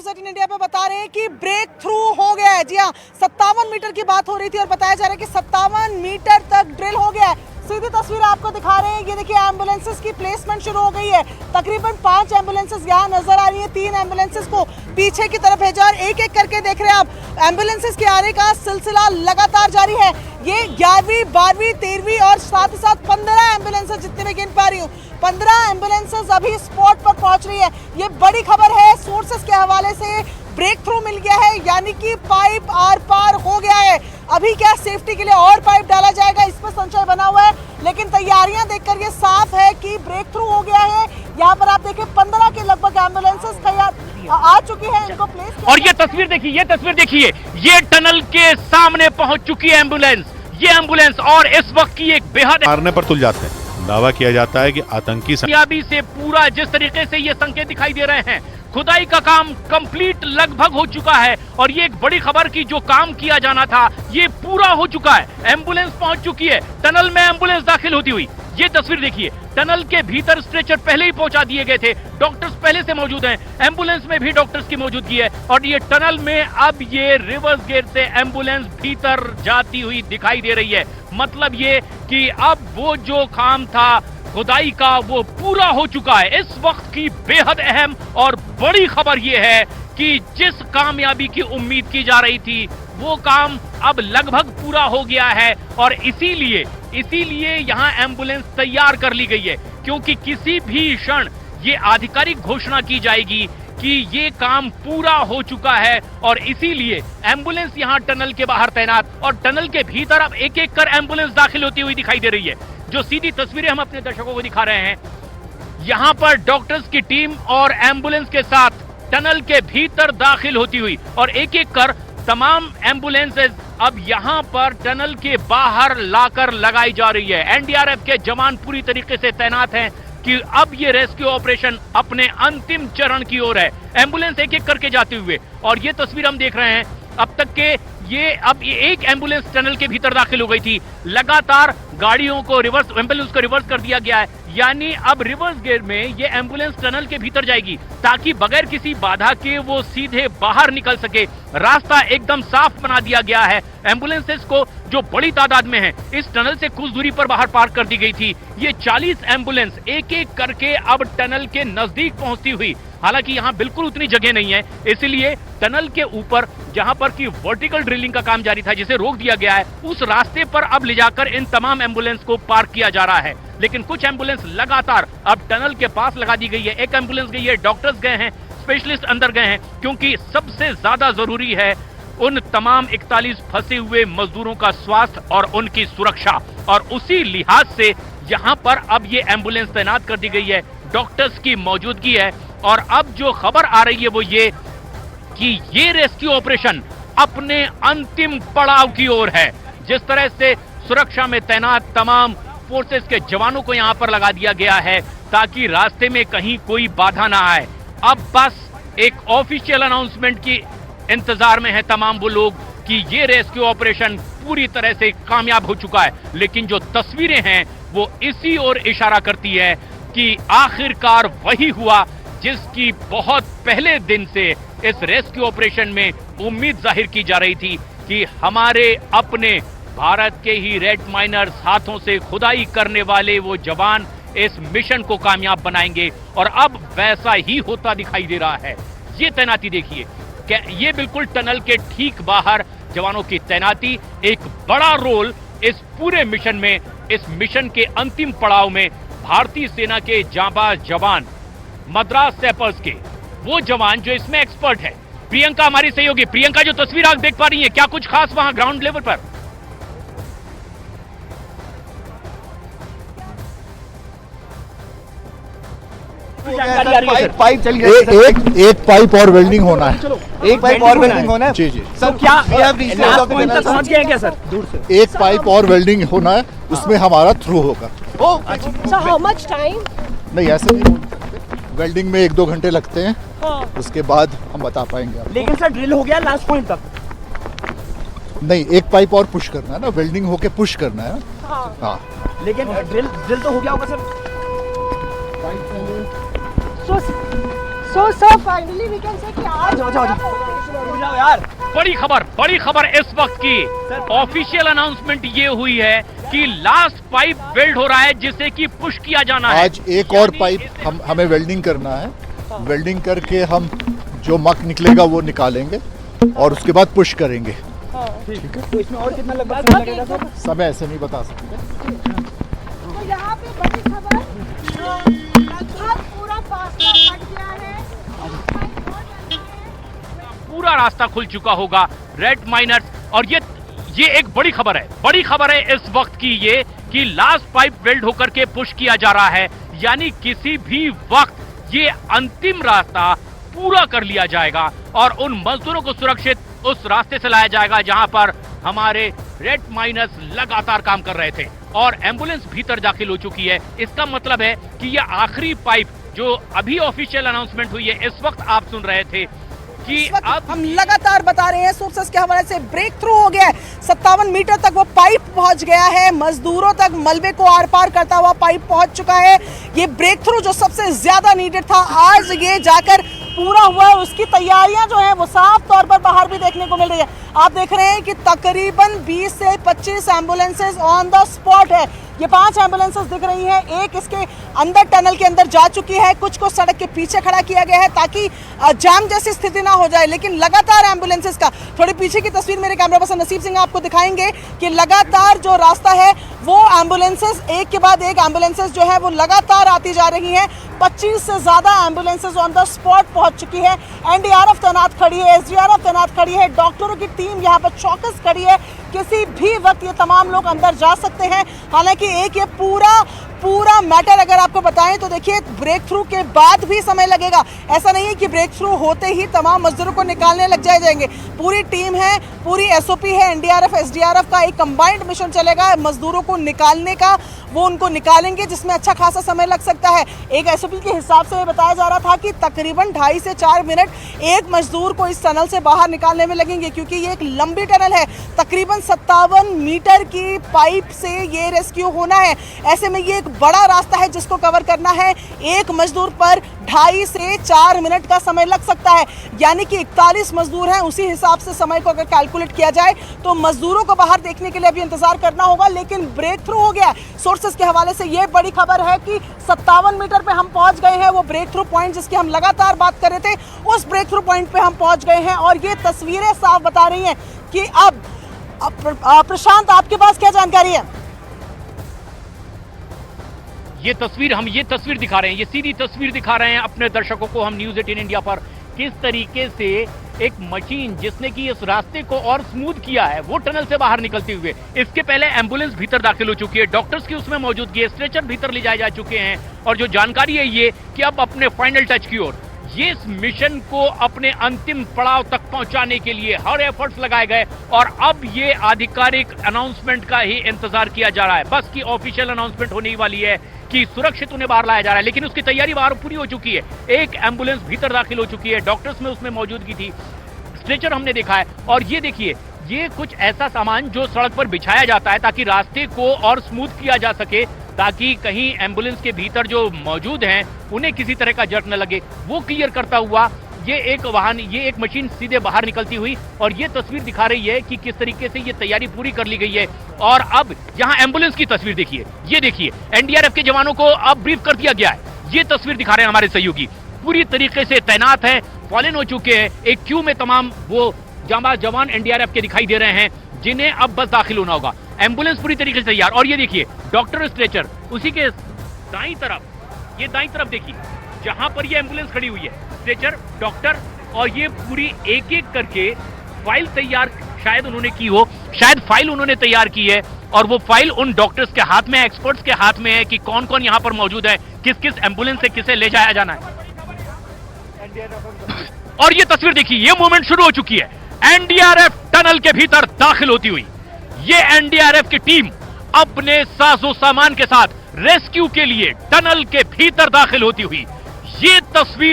News 18 India पे बता रहे हैं कि ब्रेक थ्रू हो गया है। जी हाँ, 57 मीटर की बात हो रही थी और बताया जा रहा है कि 57 मीटर तक ड्रिल हो गया है। सीधी तस्वीर आपको दिखा रहे हैं, ये देखिए एम्बुलेंसेस की प्लेसमेंट शुरू हो गई है। तकरीबन 5 एम्बुलेंसेस यहाँ नजर आ रही है, 3 एम्बुलेंसेस को पीछे की तरफ भेजा और एक एक करके देख रहे हैं आप एम्बुलेंसेस के आने का सिलसिला लगातार जारी है। ये 11वीं, 12वीं, 13वीं और साथ ही साथ 15 एम्बुलेंसेस जितने मैं गिन पा रही हूँ, 15 एम्बुलेंसेस अभी स्पॉट पर पहुंच रही है। ये बड़ी खबर है, सोर्सेस के हवाले से ब्रेक थ्रू मिल गया है, यानी कि पाइप आर पार हो गया है। अभी क्या सेफ्टी के लिए और पाइप डाला जाएगा, इस पर संशय बना हुआ है, लेकिन तैयारियां देखकर ये साफ है कि ब्रेक थ्रू हो गया है। यहाँ पर आप देखिए 15 के लगभग एम्बुलेंसेस तैयार आ चुकी है, इनको प्लेस। और ये तस्वीर देखिए, ये टनल के सामने पहुंच चुकी है एम्बुलेंस। ये एम्बुलेंस और इस वक्त की एक बेहद मारने पर तुल जाते हैं। दावा किया जाता है कि आतंकी कामयाबी से पूरा जिस तरीके से ये संकेत दिखाई दे रहे हैं, खुदाई का काम कंप्लीट लगभग हो चुका है और ये एक बड़ी खबर की जो काम किया जाना था ये पूरा हो चुका है। एम्बुलेंस पहुंच चुकी है, टनल में एम्बुलेंस दाखिल होती हुई। ये तस्वीर देखिए, टनल के भीतर स्ट्रेचर पहले ही पहुंचा दिए गए थे, डॉक्टर्स पहले से मौजूद हैं, एम्बुलेंस में भी डॉक्टर्स की मौजूदगी है और ये टनल में अब ये रिवर्स गेट से एम्बुलेंस भीतर जाती हुई दिखाई दे रही है। मतलब ये कि अब वो जो काम था खुदाई का वो पूरा हो चुका है। इस वक्त की बेहद अहम और बड़ी खबर ये है कि जिस कामयाबी की उम्मीद की जा रही थी वो काम अब लगभग पूरा हो गया है और इसीलिए यहाँ एम्बुलेंस तैयार कर ली गई है, क्योंकि किसी भी क्षण ये आधिकारिक घोषणा की जाएगी कि ये काम पूरा हो चुका है और इसीलिए एम्बुलेंस यहाँ टनल के बाहर तैनात और टनल के भीतर अब एक एक कर एम्बुलेंस दाखिल होती हुई दिखाई दे रही है। जो सीधी तस्वीरें हम अपने दर्शकों को दिखा रहे हैं, यहाँ पर डॉक्टर्स की टीम और एम्बुलेंस के साथ टनल के भीतर दाखिल होती हुई और एक एक कर तमाम एम्बुलेंसेज अब यहाँ पर टनल के बाहर लाकर लगाई जा रही है। एनडीआरएफ के जवान पूरी तरीके से तैनात हैं कि अब ये रेस्क्यू ऑपरेशन अपने अंतिम चरण की ओर है। एम्बुलेंस एक एक करके जाते हुए और ये तस्वीर हम देख रहे हैं अब तक के अब एक एम्बुलेंस टनल के भीतर दाखिल हो गई थी। लगातार गाड़ियों को एम्बुलेंस को रिवर्स कर दिया गया है, यानी अब रिवर्स गेयर में ये एम्बुलेंस टनल के भीतर जाएगी ताकि बगैर किसी बाधा के वो सीधे बाहर निकल सके। रास्ता एकदम साफ बना दिया गया है। एम्बुलेंसेस को जो बड़ी तादाद में है इस टनल से कुछ दूरी पर बाहर पार्क कर दी गई थी। ये 40 एम्बुलेंस एक एक करके अब टनल के नजदीक पहुंचती हुई, हालांकि यहाँ बिल्कुल उतनी जगह नहीं है, इसलिए टनल के ऊपर जहां पर की वर्टिकल ड्रिलिंग का काम जारी था जिसे रोक दिया गया है, उस रास्ते पर अब ले जाकर इन तमाम एम्बुलेंस को पार्क किया जा रहा है। लेकिन कुछ एम्बुलेंस लगातार अब टनल के पास लगा दी गई है। एक एम्बुलेंस गई है, डॉक्टर्स गए हैं, स्पेशलिस्ट अंदर गए हैं, क्योंकि सबसे ज्यादा जरूरी है उन तमाम 41 फंसे हुए मजदूरों का स्वास्थ्य और उनकी सुरक्षा, और उसी लिहाज से यहाँ पर अब ये एम्बुलेंस तैनात कर दी गई है, डॉक्टर्स की मौजूदगी है। और अब जो खबर आ रही है वो ये कि ये रेस्क्यू ऑपरेशन अपने अंतिम पड़ाव की ओर है। जिस तरह से सुरक्षा में तैनात तमाम फोर्सेस के जवानों को यहाँ पर लगा दिया गया है ताकि रास्ते में कहीं कोई बाधा ना आए। अब बस एक ऑफिशियल अनाउंसमेंट की इंतजार में है तमाम वो लोग कि ये रेस्क्यू ऑपरेशन पूरी तरह से कामयाब हो चुका है। लेकिन जो तस्वीरें हैं वो इसी ओर इशारा करती है कि आखिरकार वही हुआ जिसकी बहुत पहले दिन से इस रेस्क्यू ऑपरेशन में उम्मीद जाहिर की जा रही थी कि हमारे अपने भारत के ही रेड माइनर्स हाथों से खुदाई करने वाले वो जवान इस मिशन को कामयाब बनाएंगे, और अब वैसा ही होता दिखाई दे रहा है। ये तैनाती देखिए, ये बिल्कुल टनल के ठीक बाहर जवानों की तैनाती एक बड़ा रोल इस पूरे मिशन में, इस मिशन के अंतिम पड़ाव में भारतीय सेना के जांबाज जवान, मद्रास सैपर्स के वो जवान जो इसमें एक्सपर्ट है। प्रियंका हमारी सहयोगी, प्रियंका जो तस्वीर आप देख पा रही है, क्या कुछ खास वहां ग्राउंड लेवल पर? पाइप चल गया, एक पाइप और वेल्डिंग होना है, एक पाइप और वेल्डिंग होना है। जी जी सर, क्या पहुंच गए क्या सर? दूर से एक पाइप और वेल्डिंग होना है, उसमें हमारा थ्रू होगा। So how much time? नहीं ऐसे नहीं, वेल्डिंग में 1-2 घंटे लगते हैं, उसके बाद हम बता पाएंगे आपको। लेकिन सर ड्रिल हो गया लास्ट पॉइंट तक? नहीं, एक पाइप और पुश करना है ना, वेल्डिंग होके पुश करना है। हाँ, लेकिन ड्रिल तो हो गया होगा sir. So sir, finally we can say कि आज जाओ यार। बड़ी खबर इस वक्त की ऑफिशियल अनाउंसमेंट ये हुई है कि लास्ट पाइप वेल्ड हो रहा है जिसे कि पुश किया जाना है। आज एक और पाइप हमें वेल्डिंग करना है। वेल्डिंग करके हम जो मक निकलेगा वो निकालेंगे और उसके बाद पुश करेंगे। ठीक है। तो इसमें और कितना लगभग समय लगेगा सर? समय ऐसे नहीं बता सकते। तो यहाँ पे बड़ी खबर लगभग पूरा फासला कट गया है। पूरा रास्ता खुल चुका होगा रेड माइनर्स। और ये एक बड़ी खबर है इस वक्त की ये कि लास्ट पाइप वेल्ड होकर के पुश किया जा रहा है, यानी किसी भी वक्त ये अंतिम रास्ता पूरा कर लिया जाएगा और उन मजदूरों को सुरक्षित उस रास्ते से लाया जाएगा जहां पर हमारे रेड माइनर्स लगातार काम कर रहे थे और एम्बुलेंस भीतर दाखिल हो चुकी है। इसका मतलब है कि यह आखिरी पाइप जो अभी ऑफिशियल अनाउंसमेंट हुई है इस वक्त आप सुन रहे थे कि अब हम लगातार बता रहे हैं सोर्सेस के हवाले से ब्रेक थ्रू हो गया है। 57 मीटर तक वो पाइप पहुंच गया है, मजदूरों तक मलबे को आर पार करता हुआ पाइप पहुंच चुका है। ये ब्रेक थ्रू जो सबसे ज्यादा नीडेड था आज ये जाकर पूरा हुआ है। उसकी तैयारियां जो है वो साफ तौर पर बाहर भी देखने को मिल रही है। आप देख रहे हैं कि तकरीबन 20 से 25 एम्बुलेंसेज ऑन द स्पॉट है। ये 5 एम्बुलेंसेस दिख रही हैं, एक इसके अंदर टनल के अंदर जा चुकी है, कुछ को सड़क के पीछे खड़ा किया गया है ताकि जाम जैसी स्थिति ना हो जाए। लेकिन लगातार एम्बुलेंसेस का थोड़ी पीछे की तस्वीर मेरे कैमरा पर्सन नसीब सिंह आपको दिखाएंगे कि लगातार जो रास्ता है वो एम्बुलेंसेस एक के बाद एक एम्बुलेंसेस जो है वो लगातार आती जा रही हैं। 25 से ज्यादा एम्बुलेंसेस ऑन द स्पॉट पहुंच चुकी है। एनडीआरएफ तैनात खड़ी है, एसडीआरएफ तैनात खड़ी है, डॉक्टरों की टीम यहाँ पर चौकस खड़ी है। किसी भी वक्त ये तमाम लोग अंदर जा सकते हैं। हालांकि एक ये पूरा मैटर अगर आपको बताएं तो देखिए ब्रेक थ्रू के बाद भी समय लगेगा। ऐसा नहीं है कि ब्रेक थ्रू होते ही तमाम मजदूरों को निकालने लग जाएंगे। पूरी टीम है, पूरी एसओपी है, एनडीआरएफ एसडीआरएफ का एक कंबाइंड मिशन चलेगा मजदूरों को निकालने का। वो उनको निकालेंगे जिसमें अच्छा खासा समय लग सकता है। एक एसओपी के हिसाब से बताया जा रहा था कि तकरीबन 2.5 से 4 मिनट एक मजदूर को इस टनल से बाहर निकालने में लगेंगे क्योंकि ये एक लंबी टनल है। तकरीबन 57 मीटर की पाइप से ये रेस्क्यू होना है। ऐसे में ये एक बड़ा रास्ता है जिसको कवर करना है। एक मजदूर पर 2.5 से 4 मिनट का समय लग सकता है, यानी कि 41 मजदूर हैं। उसी हिसाब से समय को अगर कैलकुलेट किया जाए तो मजदूरों को बाहर देखने के लिए अभी इंतजार करना होगा। लेकिन ब्रेक थ्रू हो गया। सोर्सेस के हवाले से ये बड़ी खबर है कि 57 मीटर पे हम पहुंच गए हैं। वो ब्रेक थ्रू पॉइंट जिसकी हम लगातार बात कर रहे थे उस ब्रेक थ्रू पॉइंट पे हम पहुंच गए हैं और ये तस्वीरें साफ बता रही हैं कि अब प्रशांत आपके पास क्या जानकारी है? ये तस्वीर दिखा रहे हैं, ये सीधी तस्वीर दिखा रहे हैं अपने दर्शकों को हम न्यूज़ 18 इंडिया पर किस तरीके से एक मशीन जिसने कि इस रास्ते को और स्मूथ किया है वो टनल से बाहर निकलते हुए। इसके पहले एम्बुलेंस भीतर दाखिल हो चुकी है, डॉक्टर्स की उसमें मौजूदगी है, स्ट्रेचर भीतर ले जाए जा चुके हैं और जो जानकारी है ये कि अब अपने फाइनल टच की ओर ये इस मिशन को अपने अंतिम पड़ाव तक पहुंचाने के लिए हर एफर्ट्स लगाए गए और अब ये आधिकारिक अनाउंसमेंट का ही इंतजार किया जा रहा है। बस की ऑफिशियल अनाउंसमेंट होने ही वाली है कि सुरक्षित उन्हें बाहर लाया जा रहा है, लेकिन उसकी तैयारी बाहर पूरी हो चुकी है। एक एम्बुलेंस भीतर दाखिल हो चुकी है, डॉक्टर्स में उसमें मौजूदगी थी, स्ट्रेचर हमने देखा है और ये देखिए ये कुछ ऐसा सामान जो सड़क पर बिछाया जाता है ताकि रास्ते को और स्मूथ किया जा सके, ताकि कहीं एम्बुलेंस के भीतर जो मौजूद हैं उन्हें किसी तरह का जर्क न लगे, वो क्लियर करता हुआ ये एक मशीन सीधे बाहर निकलती हुई और ये तस्वीर दिखा रही है कि किस तरीके से ये तैयारी पूरी कर ली गई है। और अब यहाँ एम्बुलेंस की तस्वीर देखिए, ये देखिए एनडीआरएफ के जवानों को अब ब्रीफ कर दिया गया है। ये तस्वीर दिखा रहे हैं हमारे सहयोगी, पूरी तरीके से तैनात है, फॉलन हो चुके हैं। एक क्यू में तमाम वो जवान एनडीआरएफ के दिखाई दे रहे हैं जिन्हें अब बस दाखिल होना होगा। एम्बुलेंस पूरी तरीके से तैयार और ये देखिए डॉक्टर स्ट्रेचर उसी के दाईं तरफ देखिए जहां पर ये एम्बुलेंस खड़ी हुई है, स्ट्रेचर, डॉक्टर और ये पूरी एक एक करके फाइल तैयार शायद उन्होंने की हो, शायद फाइल उन्होंने तैयार की है और वो फाइल उन डॉक्टर्स के हाथ में है, एक्सपर्ट्स के हाथ में है कि कौन कौन यहां पर मौजूद है, किस किस एम्बुलेंस से किसे ले जाया जाना है। और ये तस्वीर देखिए, ये मूवमेंट शुरू हो चुकी है। एनडीआरएफ टनल के भीतर दाखिल होती हुई ये एनडीआरएफ की टीम अपने साजो सामान के साथ रेस्क्यू के लिए टनल के भीतर दाखिल होती हुई ये तस्वीर